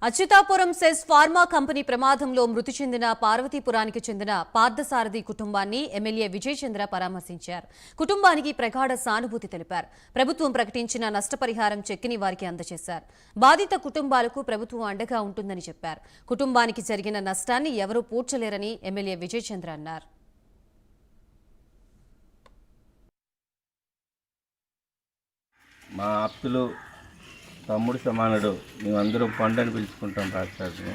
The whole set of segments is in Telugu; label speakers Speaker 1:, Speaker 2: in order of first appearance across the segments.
Speaker 1: అచ్యుతాపురం సెస్ ఫార్మా కంపెనీ ప్రమాదంలో మృతి చెందిన పార్వతీపురానికి చెందిన పార్థసారథి కుటుంబాన్ని ఎమ్మెల్యే విజయ్ చంద్ర పరామర్శించారు. కుటుంబానికి ప్రగాఢ సానుభూతి తెలిపారు. ప్రభుత్వం ప్రకటించిన నష్టపరిహారం చెక్కిని వారికి అందజేశారు. బాధిత కుటుంబాలకు ప్రభుత్వం అండగా ఉంటుందని చెప్పారు. కుటుంబానికి జరిగిన నష్టాన్ని ఎవరూ పూడ్చలేరని ఎమ్మెల్యే విజయ్ చంద్ర అన్నారు.
Speaker 2: మా ఆప్తులు తమ్ముడు సమానుడు మేమందరం పండుని పిలుచుకుంటాం రాష్ట్రాన్ని.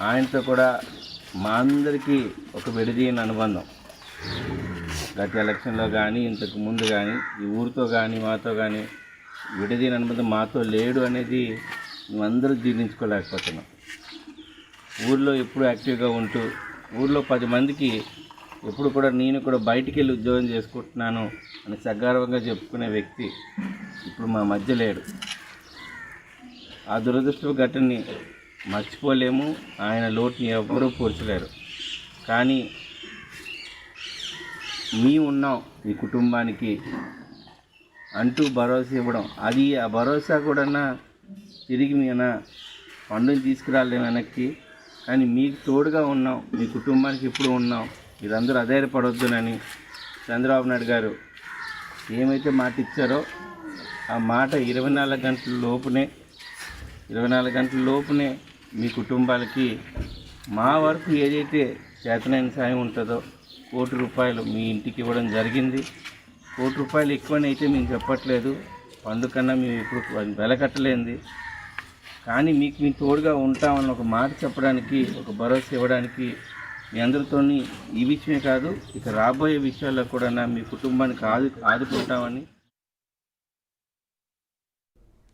Speaker 2: ఆయనతో కూడా మా అందరికీ ఒక విడదీయని అనుబంధం. గత ఎలక్షన్లో కానీ ఇంతకు ముందు కానీ ఈ ఊరితో కానీ మాతో కానీ విడదీయని అనుబంధం మాతో లేడు అనేది మేమందరూ జీర్ణించుకోలేకపోతున్నాం. ఊళ్ళో ఎప్పుడు యాక్టివ్గా ఉంటూ ఊళ్ళో 10 మందికి ఎప్పుడు కూడా నేను కూడా బయటికి వెళ్ళి ఉద్యోగం చేసుకుంటున్నాను అని సగర్వంగా చెప్పుకునే వ్యక్తి ఇప్పుడు మా మధ్య లేడు. ఆ దురదృష్ట ఘటనని మర్చిపోలేము. ఆయన లోటుని ఎవ్వరూ పూడ్చలేరు. కానీ మేము ఉన్నాం ఈ కుటుంబానికి అంటూ భరోసా ఇవ్వడం, అది ఆ భరోసా కూడా తిరిగి మేము పండుని తీసుకురాలేము వెనక్కి. కానీ మీకు తోడుగా ఉన్నాం, మీ కుటుంబానికి ఇప్పుడు ఉన్నాం, మీరందరూ అధైర్యపడొద్దునని చంద్రబాబు నాయుడు గారు ఏమైతే మాట ఇచ్చారో ఆ మాట 24 గంటల లోపునే మీ కుటుంబాలకి మా వరకు ఏదైతే చేతనైన సాయం ఉంటుందో ₹1 కోటి మీ ఇంటికి ఇవ్వడం జరిగింది. ₹1 కోటి ఎక్కువనైతే మేము చెప్పట్లేదు, పండుకన్నా మేము ఇప్పుడు వెలకట్టలేంది. కానీ మీకు మేము తోడుగా ఉంటామని ఒక మాట చెప్పడానికి, ఒక భరోసా ఇవ్వడానికి మీ అందరితోని ఈ విషయమే కాదు ఇక రాబోయే విషయాల్లో కూడా మీ కుటుంబానికి ఆదుకుంటామని